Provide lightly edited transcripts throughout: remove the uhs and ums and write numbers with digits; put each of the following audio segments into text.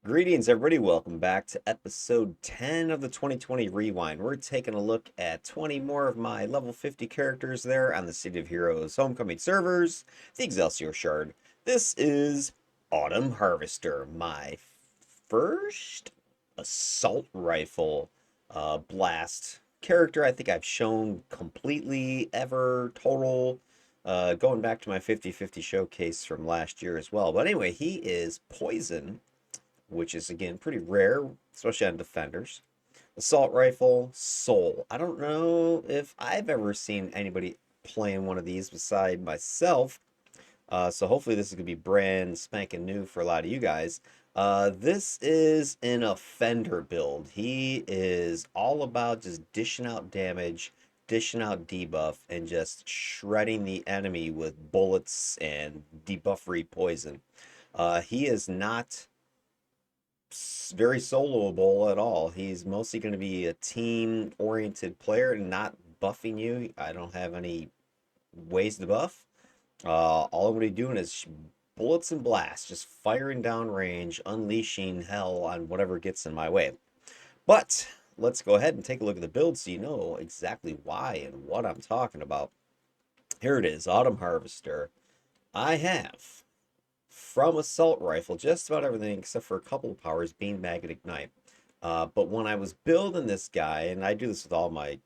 Greetings, everybody. Welcome back to episode 10 of the 2020 Rewind. We're taking a look at 20 more of my level 50 characters there on the City of Heroes Homecoming servers, the Excelsior Shard. This is Autumn Harvester, my first assault rifle blast character I think I've shown completely ever total. Going back to my 50-50 showcase from last year as well. But anyway, he is poison, which is again pretty rare, especially on defenders. Assault rifle, soul. I don't know if I've ever seen anybody playing one of these beside myself. So hopefully this is gonna be brand spanking new for a lot of you guys. This is an offender build. He is all about just dishing out damage, dishing out debuff, and just shredding the enemy with bullets and debuffery poison. He is not very soloable at all. He's mostly going to be a team-oriented player and not buffing you. I don't have any ways to buff. All I'm going to be doing is bullets and blasts, just firing down range, unleashing hell on whatever gets in my way. But let's go ahead and take a look at the build so you know exactly why and what I'm talking about. Here it is, Autumn Harvester. I have from assault rifle, just about everything except for a couple of powers, being magnet ignite. But when I was building this guy, and I do this with all my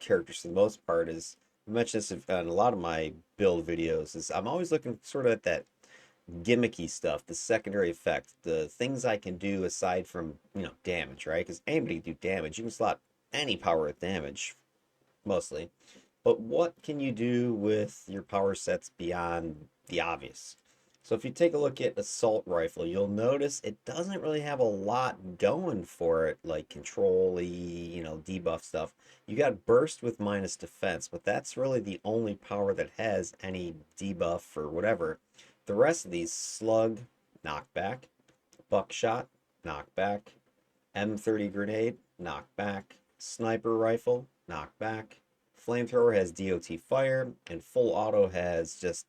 characters for the most part, is I mentioned this in a lot of my build videos, is I'm always looking sort of at that gimmicky stuff, the secondary effect, the things I can do aside from damage, right? Because anybody can do damage. You can slot any power with damage, mostly. But what can you do with your power sets beyond the obvious? So if you take a look at assault rifle, you'll notice it doesn't really have a lot going for it, like control-y, debuff stuff. You got burst with minus defense, but that's really the only power that has any debuff or whatever. The rest of these, slug, knockback, buckshot, knockback, M30 grenade, knockback, sniper rifle, knockback, flamethrower has DOT fire, and full auto has just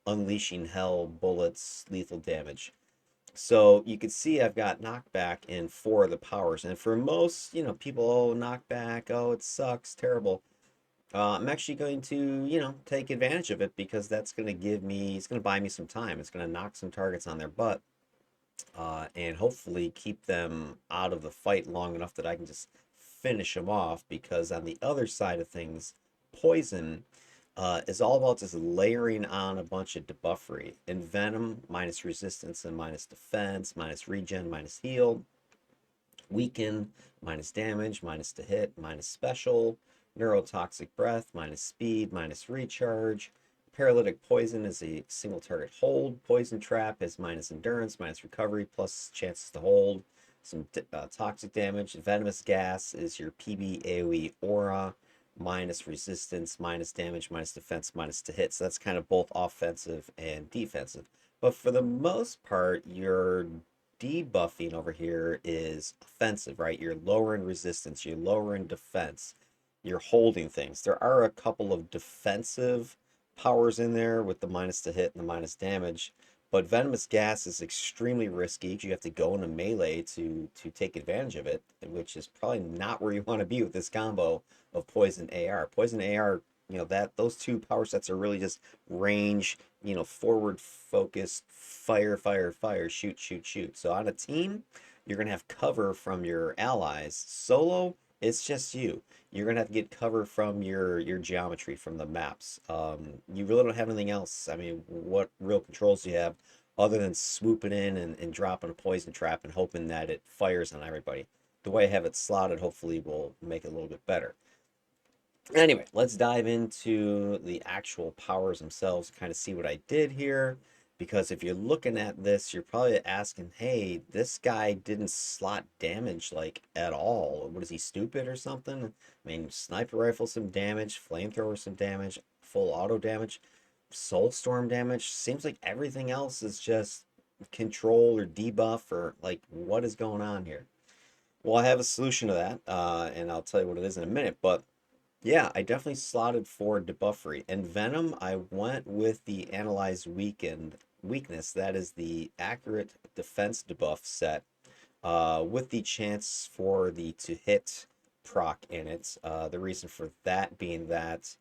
unleashing hell, bullets, lethal damage. So you can see I've got knockback in 4 of the powers. And for most, people, oh, knockback, oh, it sucks, terrible. I'm actually going to, take advantage of it because that's going to it's going to buy me some time. It's going to knock some targets on their butt and hopefully keep them out of the fight long enough that I can just finish them off. Because on the other side of things, poison is all about just layering on a bunch of debuffery. And Venom, minus resistance and minus defense, minus regen, minus heal. Weaken, minus damage, minus to hit, minus special. Neurotoxic breath, minus speed, minus recharge. Paralytic poison is a single target hold. Poison trap is minus endurance, minus recovery, plus chances to hold. Some toxic damage. Venomous gas is your PB AoE aura, minus resistance, minus damage, minus defense, minus to hit. So that's kind of both offensive and defensive. But for the most part, your debuffing over here is offensive, right? You're lowering resistance, you're lowering defense, you're holding things. There are a couple of defensive powers in there with the minus to hit and the minus damage. But venomous gas is extremely risky. You have to go into melee to take advantage of it, which is probably not where you want to be with this combo of poison AR. Poison AR, that those two power sets are really just range, forward focused, fire, fire, fire, shoot, shoot, shoot. So on a team, you're gonna have cover from your allies. Solo, it's just you. You're gonna have to get cover from your geometry from the maps. You really don't have anything else. I mean, what real controls do you have other than swooping in and dropping a poison trap and hoping that it fires on everybody? The way I have it slotted hopefully will make it a little bit better. Anyway, let's dive into the actual powers themselves, kind of see what I did here. Because if you're looking at this, you're probably asking, hey, this guy didn't slot damage like at all. What is he, stupid or something? I mean, sniper rifle some damage, flamethrower some damage, full auto damage, soulstorm damage. Seems like everything else is just control or debuff, or like what is going on here? Well, I have a solution to that, and I'll tell you what it is in a minute. But yeah, I definitely slotted for debuffery. And Venom, I went with the Analyze Weakened weakness. That is the accurate defense debuff set, with the chance for the to hit proc in it. The reason for that being that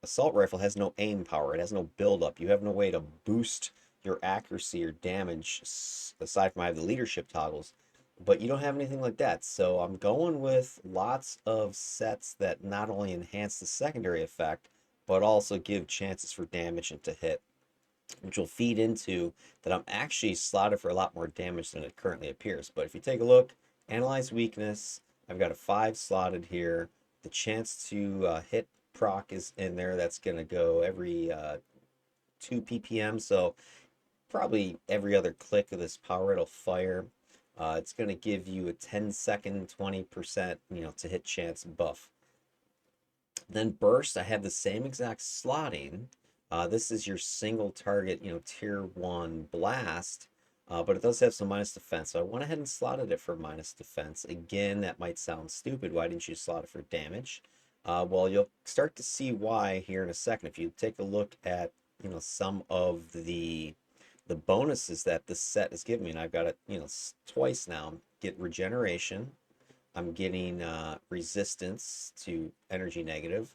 assault rifle has no aim power. It has no build up. You have no way to boost your accuracy or damage aside from I have the leadership toggles. But you don't have anything like that. So I'm going with lots of sets that not only enhance the secondary effect, but also give chances for damage and to hit, which will feed into that I'm actually slotted for a lot more damage than it currently appears. But if you take a look, analyze weakness, I've got a 5 slotted here. The chance to hit proc is in there. That's going to go every 2 ppm. So probably every other click of this power it'll fire. It's going to give you a 10-second, 20%, to hit chance buff. Then burst, I have the same exact slotting. This is your single target, tier 1 blast, but it does have some minus defense. So I went ahead and slotted it for minus defense. Again, that might sound stupid. Why didn't you slot it for damage? Well, you'll start to see why here in a second. If you take a look at, some of the bonuses that this set is giving me, and I've got it, twice now. Get regeneration. I'm getting resistance to energy negative.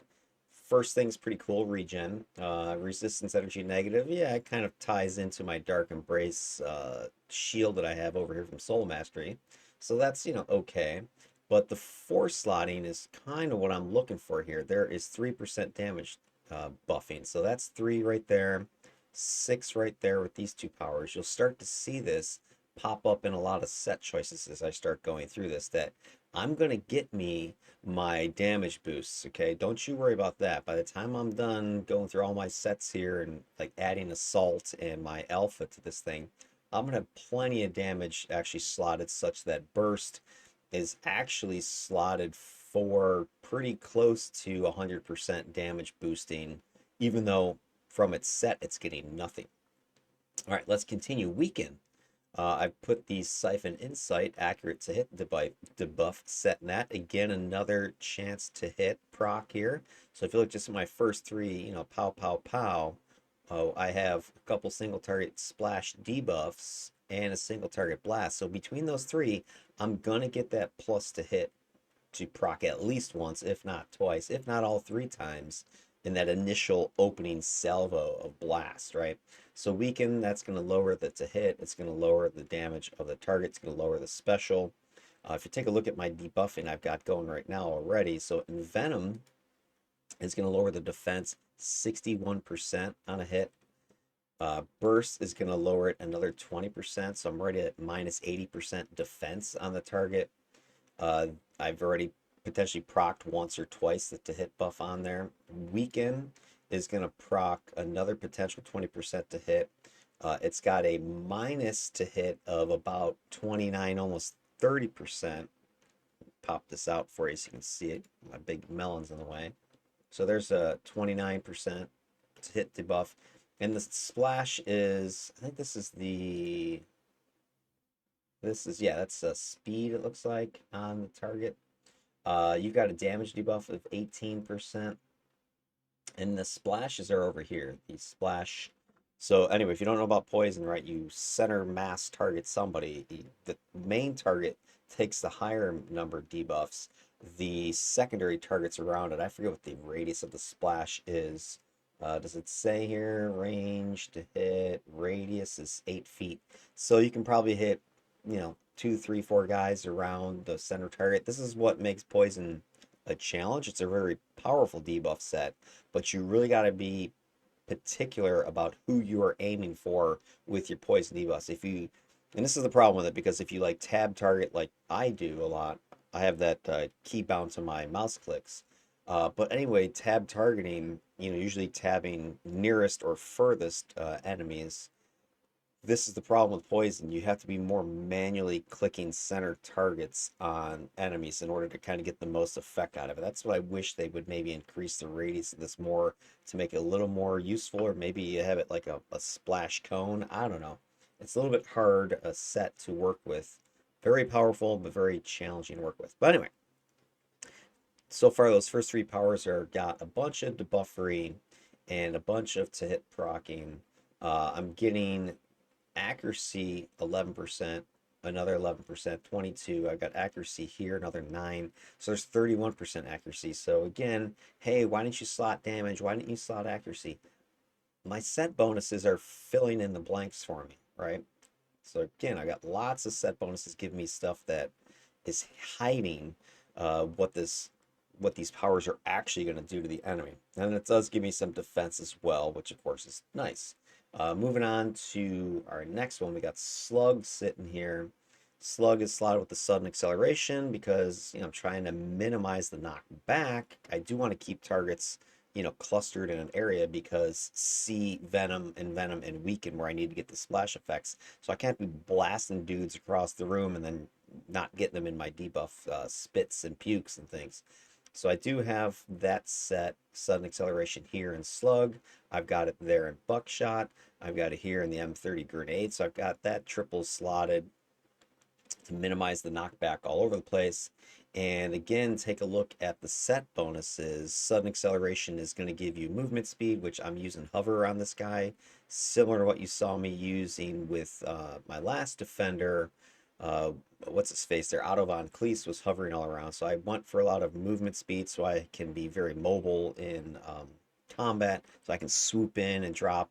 First thing's pretty cool, regen. Resistance energy negative, yeah, it kind of ties into my Dark Embrace shield that I have over here from Soul Mastery. So that's, okay. But the force slotting is kind of what I'm looking for here. There is 3% damage buffing. So that's 3 right there, 6 right there with these two powers. You'll start to see this pop up in a lot of set choices as I start going through this, that I'm going to get me my damage boosts, okay? Don't you worry about that. By the time I'm done going through all my sets here and like adding assault and my alpha to this thing, I'm going to have plenty of damage actually slotted such that burst is actually slotted for pretty close to 100% damage boosting, even though from its set it's getting nothing. All right, let's continue. Weaken. I've put the Siphon Insight, accurate to hit debuff set in that. Again, another chance to hit proc here. So if you look just at my first 3, pow, pow, pow, I have a couple single target splash debuffs and a single target blast. So between those 3, I'm going to get that plus to hit to proc at least once, if not twice, if not all 3 times in that initial opening salvo of blast, right? So weaken, that's going to lower the to hit, it's going to lower the damage of the target, it's going to lower the special. If you take a look at my debuffing I've got going right now already, so Envenom is going to lower the defense 61% on a hit. Burst is going to lower it another 20%, so I'm already at minus 80% defense on the target. I've already potentially procced once or twice the to hit buff on there. Weaken is going to proc another potential 20% to hit. It's got a minus to hit of about 29, almost 30%. Pop this out for you so you can see it. My big melon's in the way. So there's a 29% to hit debuff. And the splash is, I think this is yeah, that's a speed, it looks like, on the target. You got a damage debuff of 18%. And the splashes are over here. The splash. So anyway, if you don't know about poison, right, you center mass target somebody. The main target takes the higher number of debuffs. The secondary targets around it, I forget what the radius of the splash is. Does it say here? Range to hit. Radius is 8 feet. So you can probably hit, 2, 3, 4 guys around the center target. This is what makes poison a challenge. It's a very powerful debuff set, but you really got to be particular about who you are aiming for with your poison debuffs. And this is the problem with it, because if you like tab target like I do a lot, I have that key bound to my mouse clicks. But anyway, tab targeting, usually tabbing nearest or furthest enemies. This is the problem with poison. You have to be more manually clicking center targets on enemies in order to kind of get the most effect out of it. That's what I wish they would maybe increase the radius of this more to make it a little more useful, or maybe you have it like a splash cone. I don't know. It's a little bit hard a set to work with. Very powerful, but very challenging to work with. But anyway, so far those first 3 powers are got a bunch of debuffery and a bunch of to hit procking. I'm getting accuracy 11%, another 11%, 22. I've got accuracy here, another 9. So there's 31% accuracy. So again, hey, why didn't you slot damage? Why didn't you slot accuracy? My set bonuses are filling in the blanks for me, right? So again, I got lots of set bonuses giving me stuff that is hiding what these powers are actually going to do to the enemy. And it does give me some defense as well, which of course is nice. Moving on to our next one, we got Slug sitting here. Slug is slotted with the sudden acceleration because I'm trying to minimize the knockback. I do want to keep targets clustered in an area because see Venom and Weaken where I need to get the splash effects. So I can't be blasting dudes across the room and then not getting them in my debuff spits and pukes and things. So I do have that set, sudden acceleration here in Slug. I've got it there in Buckshot. I've got it here in the M30 grenade. So I've got that triple slotted to minimize the knockback all over the place. And again, take a look at the set bonuses. Sudden acceleration is going to give you movement speed, which I'm using hover on this guy, similar to what you saw me using with my last defender. What's his face there? Otto von Cleese was hovering all around. So I went for a lot of movement speed so I can be very mobile in combat. So I can swoop in and drop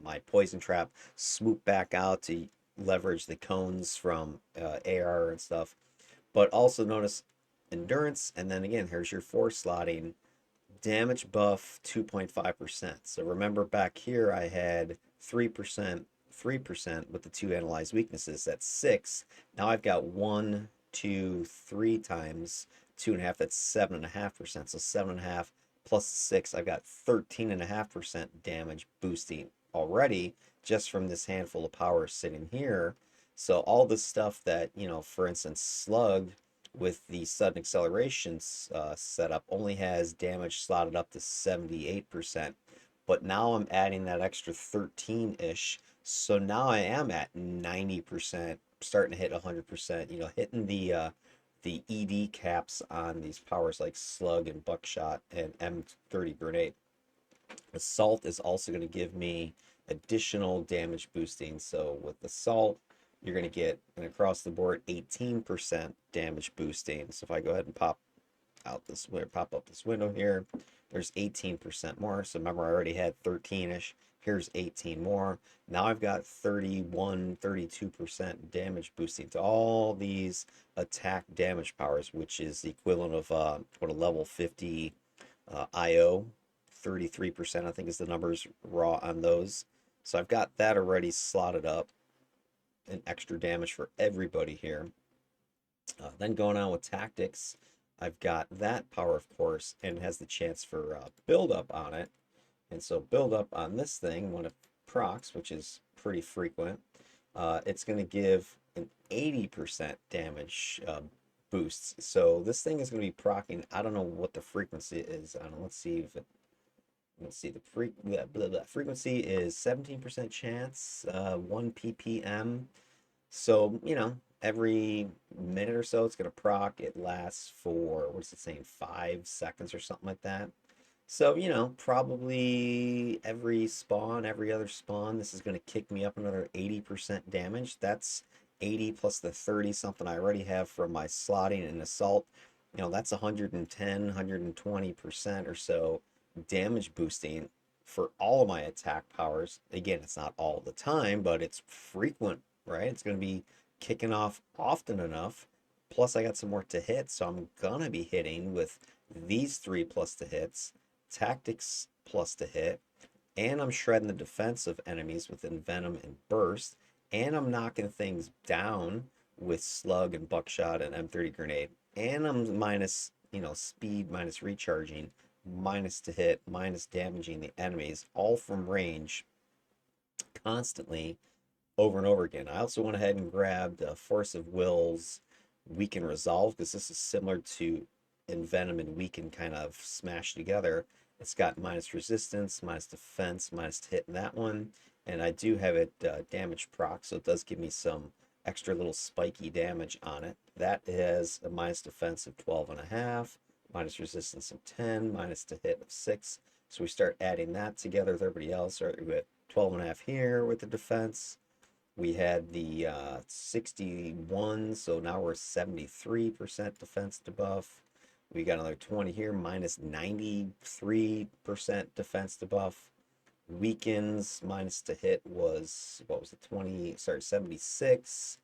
my poison trap, swoop back out to leverage the cones from AR and stuff. But also notice endurance, and then again, here's your force slotting. Damage buff 2.5%. So remember back here I had 3%, 3% with the two analyzed weaknesses. That's 6. Now I've got 1, 2, 3 times 2.5. That's 7.5%. So 7.5 plus 6, I've got 13.5% damage boosting already just from this handful of powers sitting here. So all this stuff that, for instance, Slug with the sudden acceleration setup only has damage slotted up to 78%. But now I'm adding that extra 13-ish. So now I am at 90%, starting to hit 100%, hitting the ED caps on these powers like Slug and Buckshot and M30 Grenade. Assault is also going to give me additional damage boosting. So with Assault, you're going to get an across the board 18% damage boosting. So if I go ahead and pop up this window here, there's 18% more. So remember, I already had 13-ish. Here's 18 more. Now I've got 31, 32% damage boosting to all these attack damage powers, which is the equivalent of what a level 50 IO. 33% I think is the numbers raw on those. So I've got that already slotted up, and extra damage for everybody here. Then going on with tactics, I've got that power, of course, and it has the chance for build up on it. And so build up on this thing when it procs, which is pretty frequent, it's going to give an 80% damage boost. So this thing is going to be proccing. I don't know what the frequency is. I don't know. Let's see if it. Let's see, the frequency is 17% chance, 1 ppm. So, every minute or so it's going to proc. It lasts for, what is it saying, 5 seconds or something like that. So, probably every other spawn, this is going to kick me up another 80% damage. That's 80 plus the 30 something I already have from my slotting and assault. That's 110, 120% or so damage boosting for all of my attack powers. Again, it's not all the time, but it's frequent, right? It's going to be kicking off often enough. Plus, I got some more to hit, so I'm going to be hitting with these 3 plus to hits, tactics plus to hit, and I'm shredding the defense of enemies with Venom and Burst, and I'm knocking things down with Slug and Buckshot and M30 Grenade, and I'm minus, speed minus recharging, minus to hit, minus damaging the enemies, all from range constantly over and over again. I also went ahead and grabbed Force of Will's Weaken Resolve because this is similar to Envenom and Weaken kind of smashed together. It's got minus resistance, minus defense, minus to hit in that one, and I do have it damage proc, so it does give me some extra little spiky damage on it. That has a minus defense of 12.5, minus resistance of 10, minus to hit of 6. So we start adding that together with everybody else. Right, we got 12.5 here with the defense, We had the 61, so now we're 73% defense debuff. We got another 20 here, minus 93% defense debuff. Weakens minus to hit was, what was it, 20, sorry, 76.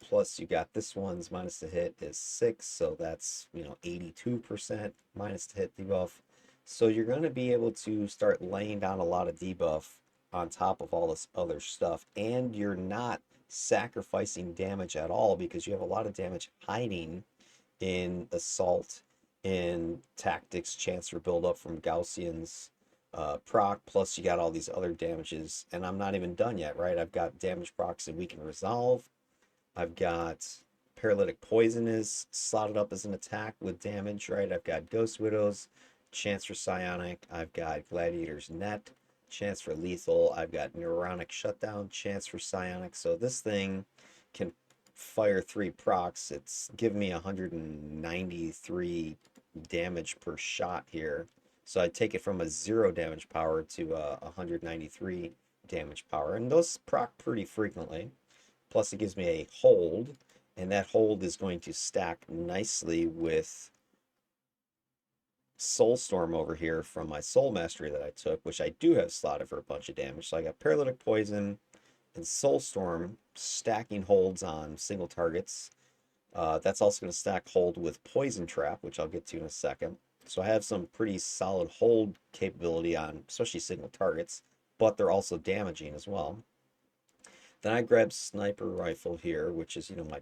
Plus you got this one's minus to hit is 6, so that's, 82% minus to hit debuff. So you're going to be able to start laying down a lot of debuff on top of all this other stuff, and you're not sacrificing damage at all because you have a lot of damage hiding in assault, in tactics, chance for build up from Gaussians, proc, plus you got all these other damages, and I'm not even done yet, right? I've got damage procs and weaken resolve. I've got paralytic poison is slotted up as an attack with damage, right? I've got Ghost Widows, chance for psionic. I've got Gladiator's Net, chance for lethal. I've got Neuronic Shutdown, chance for psionic. So this thing can fire 3 procs. It's giving me 193 damage per shot here. So I take it from a 0 damage power to a 193 damage power. And those proc pretty frequently. Plus it gives me a hold, and that hold is going to stack nicely with Soulstorm over here from my Soul Mastery that I took, which I do have slotted for a bunch of damage. So I got Paralytic Poison and Soulstorm stacking holds on single targets. That's also going to stack hold with Poison Trap, which I'll get to in a second. So I have some pretty solid hold capability on especially single targets, but they're also damaging as well. Then I grab Sniper Rifle here, which is, my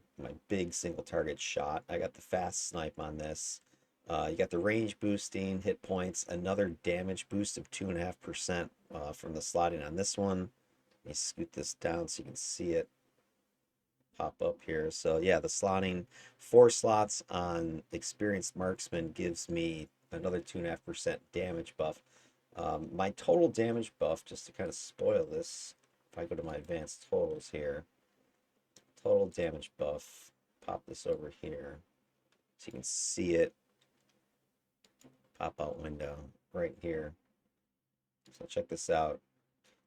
big single target shot. I got the fast snipe on this. You got the range boosting, hit points, another damage boost of 2.5% from the slotting on this one. Let me scoot this down so you can see it pop up here. So yeah, the slotting, 4 slots on Experienced Marksman gives me another 2.5% damage buff. My total damage buff, just to kind of spoil this, if I go to my advanced totals here, total damage buff, pop this over here so you can see it, pop out window right here. So check this out.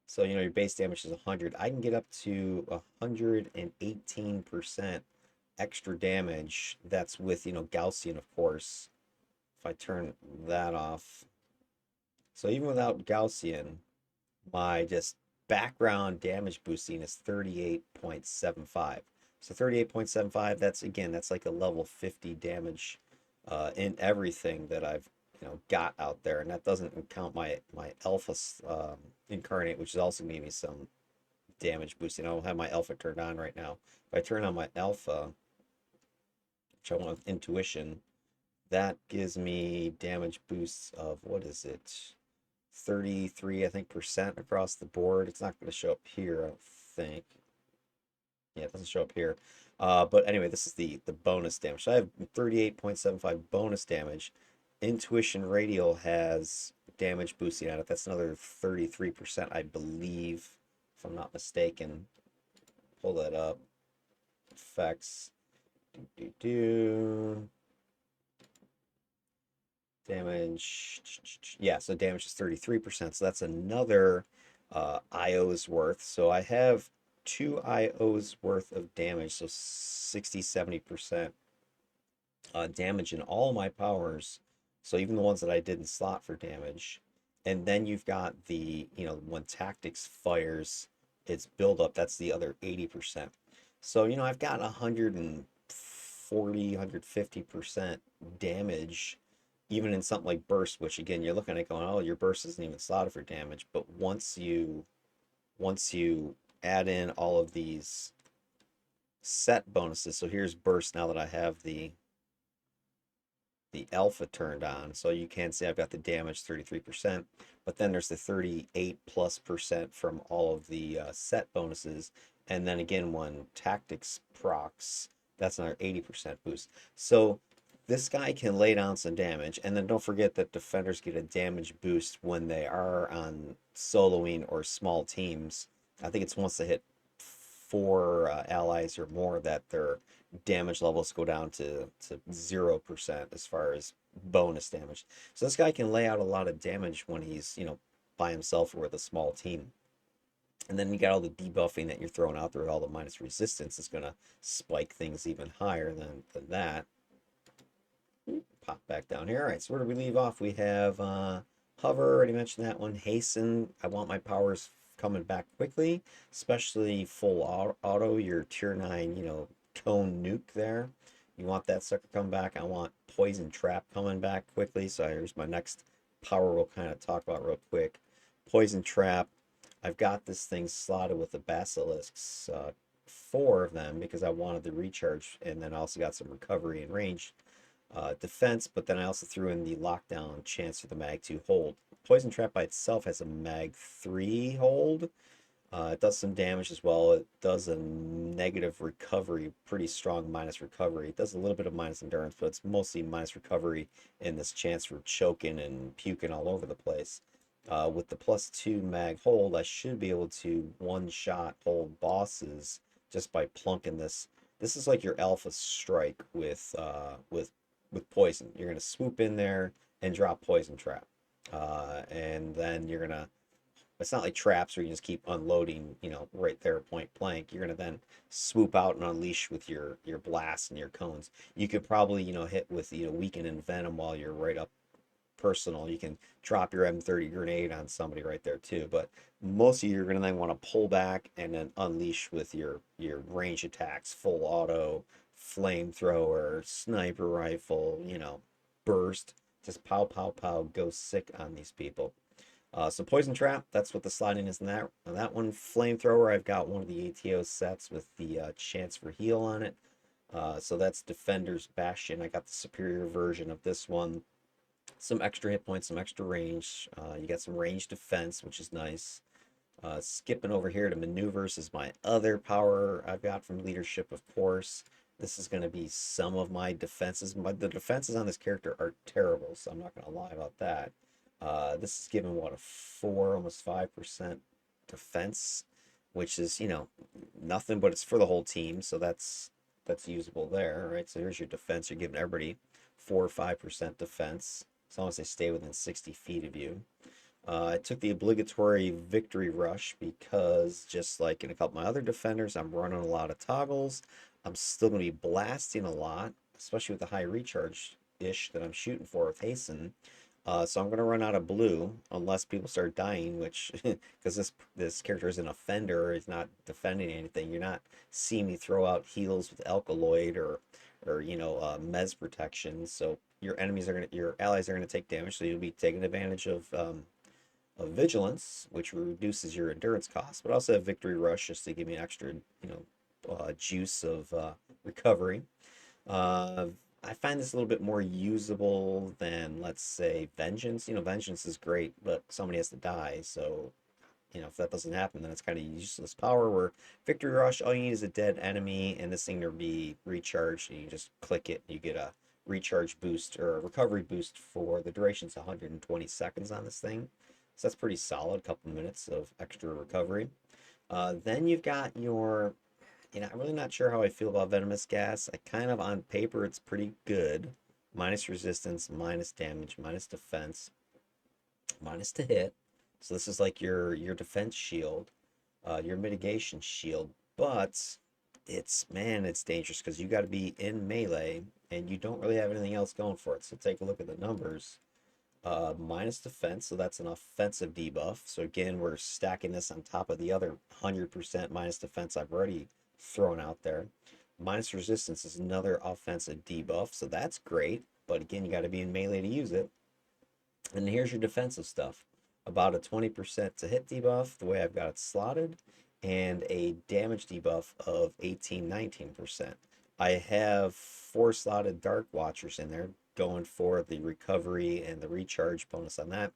So, your base damage is 100. I can get up to 118% extra damage. That's with, Gaussian, of course. If I turn that off. So even without Gaussian, my just background damage boosting is 38.75. So 38.75, that's like a level 50 damage in everything that I've got out there, and that doesn't count my alpha incarnate, which is also giving me some damage boosting. I don't have my alpha turned on right now. If I turn on my alpha, which I want with intuition, that gives me damage boosts of, what is it, 33, I think, percent across the board. It's not going to show up here, I don't think. Yeah, it doesn't show up here. But anyway, this is the bonus damage. So I have 38.75 bonus damage. Intuition Radial has damage boosting on it. That's another 33%, I believe, if I'm not mistaken. Pull that up. Effects. Damage. Yeah, so damage is 33%. So that's another IO's worth. So I have 2 IO's worth of damage. So 60, 70% damage in all my powers. So even the ones that I didn't slot for damage. And then you've got the, when tactics fires its buildup, that's the other 80%. So, I've got 140, 150% damage, even in something like burst, which again, you're looking at going, oh, your burst isn't even slotted for damage. But once you add in all of these set bonuses, so here's burst now that I have the alpha turned on, so you can see I've got the damage 33%, but then there's the 38+% from all of the set bonuses, and then again when tactics procs, that's another 80% boost. So this guy can lay down some damage, and then don't forget that defenders get a damage boost when they are on soloing or small teams. I think it's once they hit 4 allies or more that their damage levels go down to 0% as far as bonus damage. So this guy can lay out a lot of damage when he's, by himself or with a small team. And then you got all the debuffing that you're throwing out there with all the minus resistance is going to spike things even higher than that. Pop back down here. All right, so where do we leave off? We have Hover, already mentioned that one. Hasten, I want my powers coming back quickly, especially full auto, your tier 9, cone nuke there. You want that sucker coming back. I want Poison Trap coming back quickly. So here's my next power we'll kind of talk about real quick. Poison Trap. I've got this thing slotted with the Basilisks, 4 of them, because I wanted the recharge, and then I also got some recovery and range defense, but then I also threw in the lockdown chance for the mag 2 hold. Poison Trap by itself has a mag 3 hold. It does some damage as well. It does a negative recovery, pretty strong minus recovery. It does a little bit of minus endurance, but it's mostly minus recovery in this chance for choking and puking all over the place. With the plus 2 mag hold, I should be able to one-shot hold bosses just by plunking this. This is like your alpha strike with poison. You're gonna swoop in there and drop Poison Trap, and then you're gonna. It's not like traps where you just keep unloading, right there point blank. You're gonna then swoop out and unleash with your blasts and your cones. You could probably, hit with weaken and venom while you're right up personal. You can drop your M30 grenade on somebody right there too. But most of you are gonna then want to pull back and then unleash with your range attacks, full auto, flamethrower, sniper rifle, burst. Just pow pow pow, go sick on these people. So Poison Trap, that's what the sliding is in that one. Flamethrower, I've got one of the ATO sets with the chance for heal on it. So that's Defender's Bastion. I got the superior version of this one. Some extra hit points, some extra range. You got some range defense, which is nice. Skipping over here to maneuvers is my other power I've got from leadership, of course. This is going to be some of my defenses. The defenses on this character are terrible, so I'm not going to lie about that. This is given what, a 4, almost 5% defense, which is, nothing, but it's for the whole team, so that's usable there, right? So here's your defense. You're giving everybody 4 or 5% defense, as long as they stay within 60 feet of you. I took the obligatory victory rush because, just like in a couple of my other defenders, I'm running a lot of toggles. I'm still going to be blasting a lot, especially with the high recharge-ish that I'm shooting for with Hasten. So I'm going to run out of blue unless people start dying, which, because this character is an offender, is not defending anything. You're not seeing me throw out heals with Alkaloid or Mez protection. So your allies are gonna take damage. So you'll be taking advantage of vigilance, which reduces your endurance cost, but also have victory rush just to give me extra, juice of recovery. I find this a little bit more usable than, let's say, Vengeance. Vengeance is great, but somebody has to die. So, if that doesn't happen, then it's kind of useless power. Where Victory Rush, all you need is a dead enemy and this thing to be recharged, and you just click it, and you get a recharge boost or a recovery boost for the duration's 120 seconds on this thing. So that's pretty solid, couple minutes of extra recovery. Then you've got your I'm really not sure how I feel about Venomous Gas. I kind of, on paper, it's pretty good. Minus resistance, minus damage, minus defense, minus to hit. So this is like your defense shield, your mitigation shield. But it's dangerous because you got to be in melee and you don't really have anything else going for it. So take a look at the numbers. Minus defense, so that's an offensive debuff. So again, we're stacking this on top of the other 100% minus defense I've already thrown out there. Minus resistance is another offensive debuff, so that's great. But again, you got to be in melee to use it. And here's your defensive stuff. About a 20% to hit debuff, the way I've got it slotted, and a damage debuff of 18-19%. I have 4 slotted Dark Watchers in there, going for the recovery and the recharge bonus on that.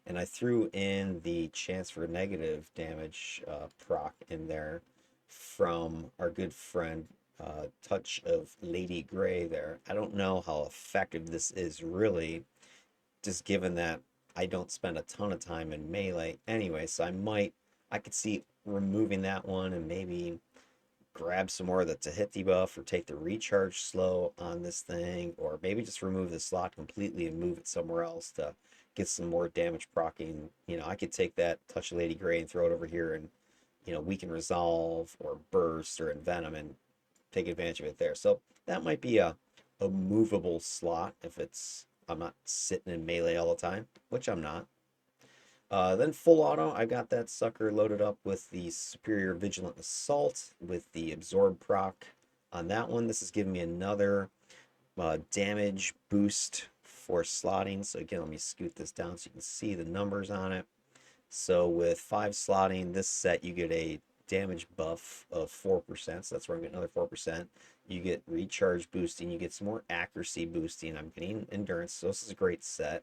And I threw in the chance for negative damage proc in there from our good friend Touch of Lady Grey there. I don't know how effective this is really, just given that I don't spend a ton of time in melee anyway, so I could see removing that one and maybe grab some more of the to hit debuff or take the recharge slow on this thing, or maybe just remove the slot completely and move it somewhere else to get some more damage proccing. I could take that Touch of Lady Grey and throw it over here and weaken resolve or burst or envenom and take advantage of it there. So that might be a movable slot if I'm not sitting in melee all the time, which I'm not. Then full auto, I got that sucker loaded up with the Superior Vigilant Assault with the Absorb proc on that one. This is giving me another damage boost for slotting. So again, let me scoot this down so you can see the numbers on it. So with 5 slotting, this set you get a damage buff of 4%. So that's where I'm getting another 4%. You get recharge boosting. You get some more accuracy boosting. I'm getting endurance. So this is a great set.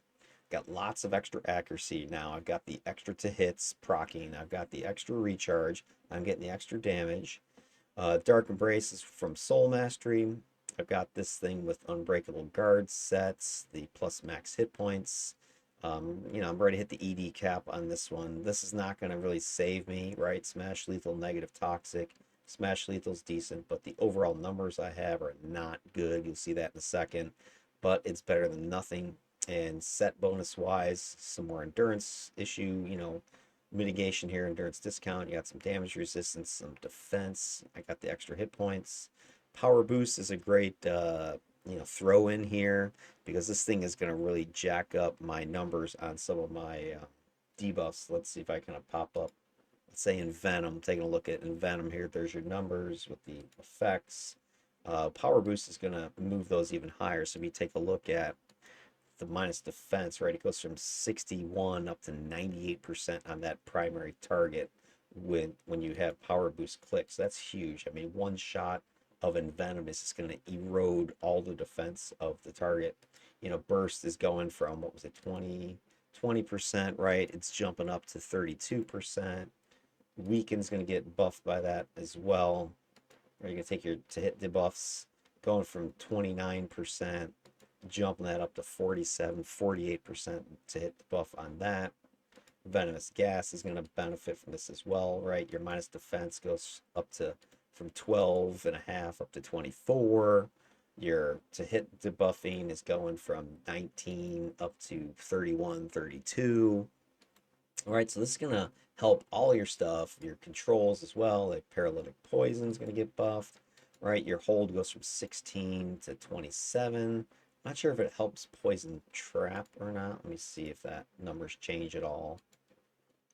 Got lots of extra accuracy now. I've got the extra to hits proccing. I've got the extra recharge. I'm getting the extra damage. Dark Embrace is from Soul Mastery. I've got this thing with Unbreakable Guard sets, the plus max hit points. I'm ready to hit the ED cap on this one. This is not going to really save me, right? Smash Lethal, Negative Toxic. Smash Lethal's decent, but the overall numbers I have are not good. You'll see that in a second, but it's better than nothing. And set bonus wise, some more endurance issue, mitigation here, endurance discount. You got some damage resistance, some defense. I got the extra hit points. Power boost is a great throw in here because this thing is going to really jack up my numbers on some of my debuffs. Let's see if I kind of pop up. Let's say Envenom. Taking a look at Envenom here. There's your numbers with the effects. Power boost is going to move those even higher. So if you take a look at the minus defense, right, it goes from 61 up to 98% on that primary target when you have power boost clicks. That's huge. I mean, one shot of envenom is just going to erode all the defense of the target. Burst is going from, what was it, 20%, right? It's jumping up to 32%. Weaken's going to get buffed by that as well. You're going to take your to hit debuffs going from 29%, jumping that up to 47, 48% to hit the buff on that. Venomous gas is going to benefit from this as well, right? Your minus defense goes up to from 12 and a half up to 24. Your to hit debuffing is going from 19 up to 31, 32. All right, so this is going to help all your stuff, your controls as well. Like paralytic poison is going to get buffed, right? Your hold goes from 16 to 27. Not sure if it helps poison trap or not. Let me see if that numbers change at all.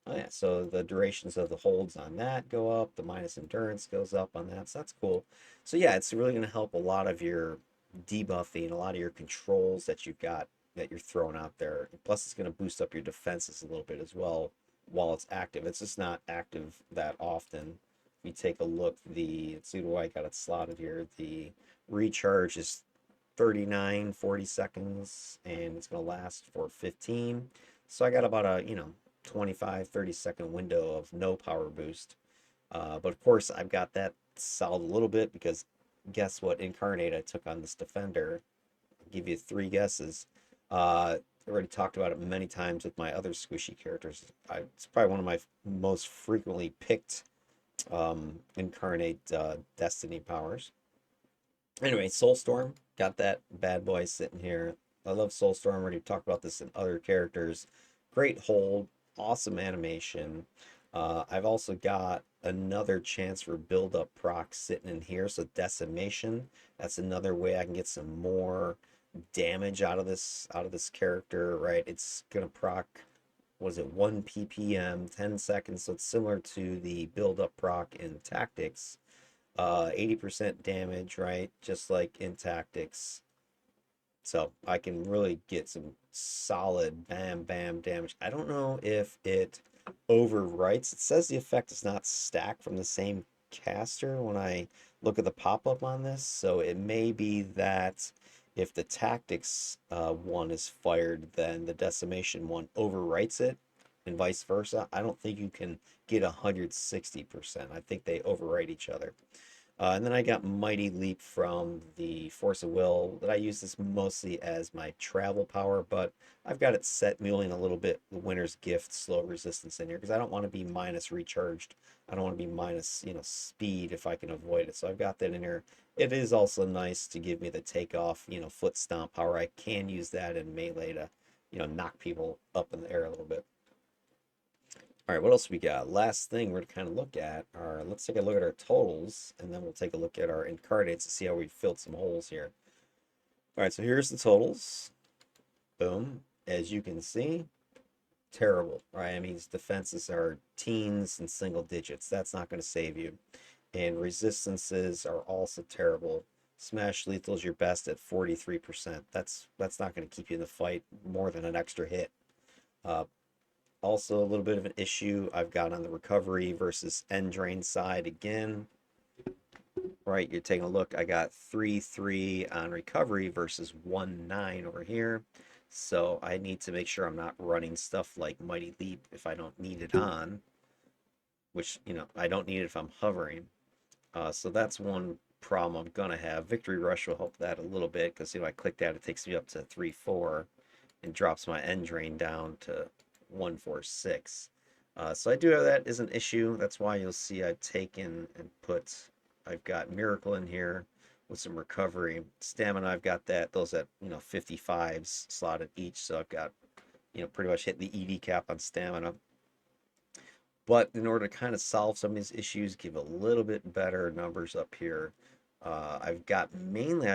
Oh yeah, so the durations of the holds on that go up, the minus endurance goes up on that, so that's cool. So yeah, it's really going to help a lot of your debuffing, a lot of your controls that you've got that you're throwing out there. Plus, it's going to boost up your defenses a little bit as well while it's active. It's just not active that often. If you take a look, let's see why I got it slotted here. The recharge is 39, 40 seconds, and it's going to last for 15. So I got about a, 25, 30-second window of no power boost. But of course, I've got that solved a little bit because guess what incarnate I took on this defender? I'll give you 3 guesses. I already talked about it many times with my other squishy characters. It's probably one of my most frequently picked incarnate destiny powers. Anyway, Soulstorm, got that bad boy sitting here. I love Soulstorm. I already talked about this in other characters. Great hold, awesome animation. I've also got another chance for build up proc sitting in here. So decimation, that's another way I can get some more damage out of this character, right? It's gonna proc, was it 1 ppm, 10 seconds. So it's similar to the build up proc in tactics. 80% damage, right? Just like in tactics. So I can really get some solid bam bam damage. I don't know if it overwrites. It says the effect is not stacked from the same caster when I look at the pop-up on this. So it may be that if the tactics one is fired, then the decimation one overwrites it and vice versa. I don't think you can get 160%. I think they overwrite each other. And then I got Mighty Leap from the Force of Will that I use this mostly as my travel power, but I've got it set mulling a little bit the Winter's Gift slow resistance in here because I don't want to be minus recharged. I don't want to be minus, speed if I can avoid it. So I've got that in here. It is also nice to give me the takeoff, foot stomp power. I can use that in melee to, knock people up in the air a little bit. All right, what else we got? Last thing we're to kind of look at are, let's take a look at our totals, and then we'll take a look at our incarnates to see how we filled some holes here. All right, so here's the totals. Boom. As you can see, terrible, right? I mean, defenses are teens and single digits. That's not going to save you. And resistances are also terrible. Smash lethal is your best at 43%. That's not going to keep you in the fight more than an extra hit. Uh, Also, a little bit of an issue I've got on the recovery versus end drain side again. Right, you're taking a look. I got 3-3 on recovery versus 1-9 over here. So I need to make sure I'm not running stuff like Mighty Leap if I don't need it on, which, I don't need it if I'm hovering. So that's one problem I'm gonna have. Victory Rush will help that a little bit because, I click that, it takes me up to 3-4 and drops my end drain down to 1-4-6. So I do have that as an issue. That's why you'll see I've taken and I've got Miracle in here with some recovery. Stamina, I've got those at, 55s slotted each. So I've got, pretty much hit the ED cap on stamina. But in order to kind of solve some of these issues, give a little bit better numbers up here, I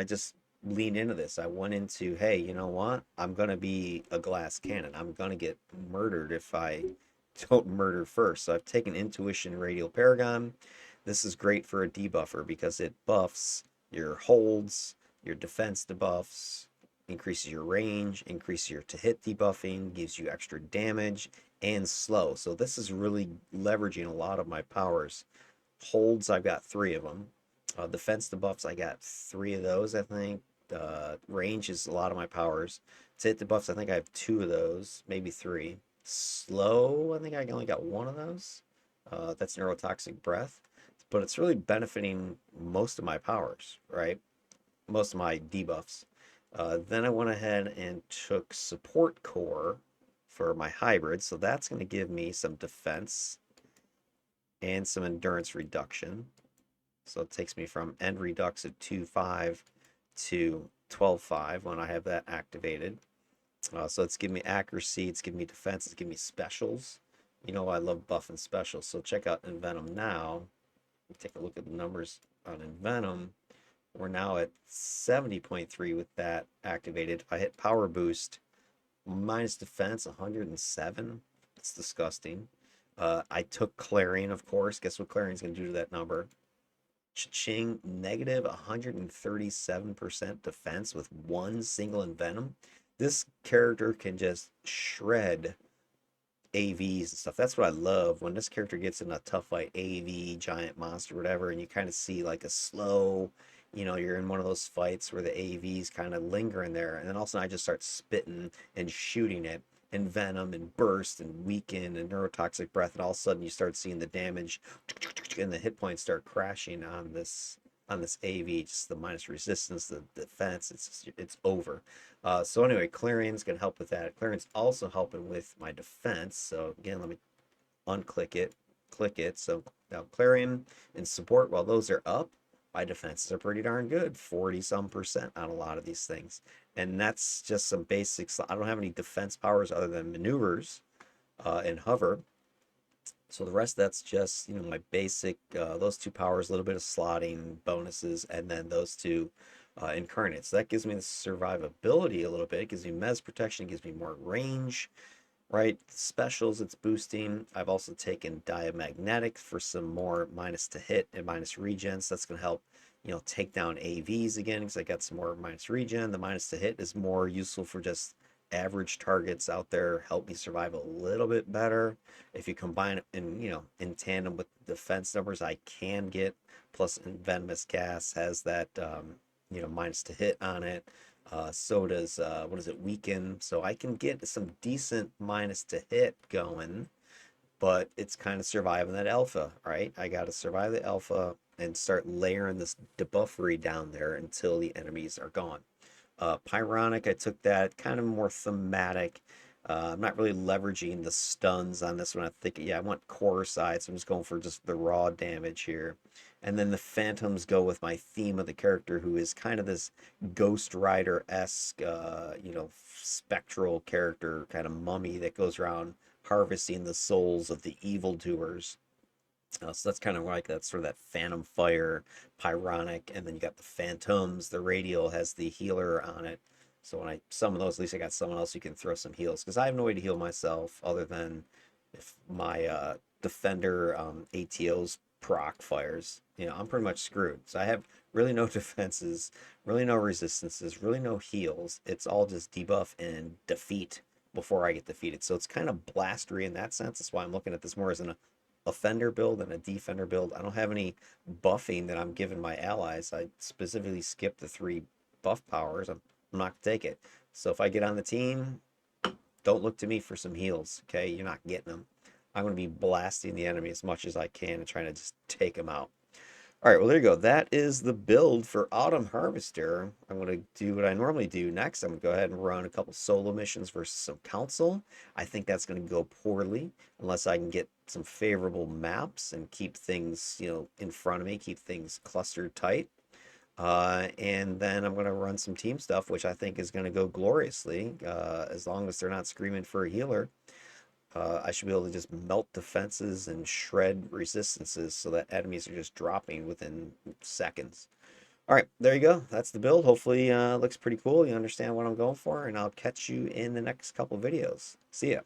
just leaned into this. I went into, hey, you know what? I'm going to be a glass cannon. I'm going to get murdered if I don't murder first. So I've taken Intuition Radial Paragon. This is great for a debuffer because it buffs your holds, your defense debuffs, increases your range, increases your to hit debuffing, gives you extra damage, and slow. So this is really leveraging a lot of my powers. Holds, I've got 3 of them. Defense debuffs, I got 3 of those, I think. Range is a lot of my powers. To hit debuffs, I think I have 2 of those, maybe 3. Slow, I think I only got 1 of those. That's Neurotoxic Breath. But it's really benefiting most of my powers, right? Most of my debuffs. Then I went ahead and took Support Core for my hybrid. So that's going to give me some defense and some endurance reduction. So it takes me from end redux at 2-5 to 12-5 when I have that activated. So it's giving me accuracy, it's giving me defense, it's giving me specials. I love buffing specials. So check out Envenom now. Take a look at the numbers on Envenom. We're now at 70.3 with that activated. I hit Power Boost minus defense 107. It's disgusting. I took Clarion, of course. Guess what Clarion's going to do to that number? Cha-ching, negative 137% defense with 1 single Envenom. This character can just shred AVs and stuff. That's what I love when this character gets in a tough fight, AV, giant monster, whatever, and you kind of see like a slow, you're in one of those fights where the AVs kind of linger in there, and then all of a sudden I just start spitting and shooting it, and venom and burst and weaken and neurotoxic breath, and all of a sudden you start seeing the damage and the hit points start crashing on this AV, just the minus resistance, the defense, it's over. So anyway, Clarion's gonna help with that. Clarion's also helping with my defense. So again, let me unclick it, click it. So now Clarion and support, while those are up, my defenses are pretty darn good, 40-some% on a lot of these things. And that's just some basics. I don't have any defense powers other than maneuvers and hover. So the rest, that's just, my basic, those 2 powers, a little bit of slotting bonuses, and then those 2 incarnates. So that gives me the survivability a little bit. It gives me Mez protection, it gives me more range, right? Specials, it's boosting. I've also taken Diamagnetic for some more minus to hit and minus regens. That's going to help, take down AVs again because I got some more minus regen. The minus to hit is more useful for just average targets out there, help me survive a little bit better. If you combine it in tandem with the defense numbers I can get, plus venomous gas has that minus to hit on it. So does what does it weaken? So I can get some decent minus to hit going, but it's kind of surviving that alpha, right? I got to survive the alpha and start layering this debuffery down there until the enemies are gone. Pyronic, I took that kind of more thematic. I'm not really leveraging the stuns on this one. I think, yeah, I want core side, so I'm just going for just the raw damage here. And then the phantoms go with my theme of the character, who is kind of this Ghost Rider-esque, spectral character, kind of mummy that goes around harvesting the souls of the evildoers. So that's kind of like that sort of that phantom fire, pyronic, and then you got the phantoms. The radial has the healer on it. So when I summon those, at least I got someone else who can throw some heals because I have no way to heal myself other than if my defender ATO's proc fires. I'm pretty much screwed. So I have really no defenses, really no resistances, really no heals. It's all just debuff and defeat before I get defeated. So it's kind of blastery in that sense. That's why I'm looking at this more as an offender build and a defender build. I don't have any buffing that I'm giving my allies. I specifically skipped the 3 buff powers. I'm not gonna take it. So if I get on the team, don't look to me for some heals. Okay, you're not getting them. I'm gonna be blasting the enemy as much as I can and trying to just take them out. All right, well, there you go. That is the build for Autumn Harvester. I'm going to do what I normally do next. I'm going to go ahead and run a couple solo missions versus some council. I think that's going to go poorly unless I can get some favorable maps and keep things, in front of me, keep things clustered tight. And then I'm going to run some team stuff, which I think is going to go gloriously, as long as they're not screaming for a healer. I should be able to just melt defenses and shred resistances so that enemies are just dropping within seconds. All right, there you go. That's the build. Hopefully, looks pretty cool. You understand what I'm going for, and I'll catch you in the next couple videos. See ya.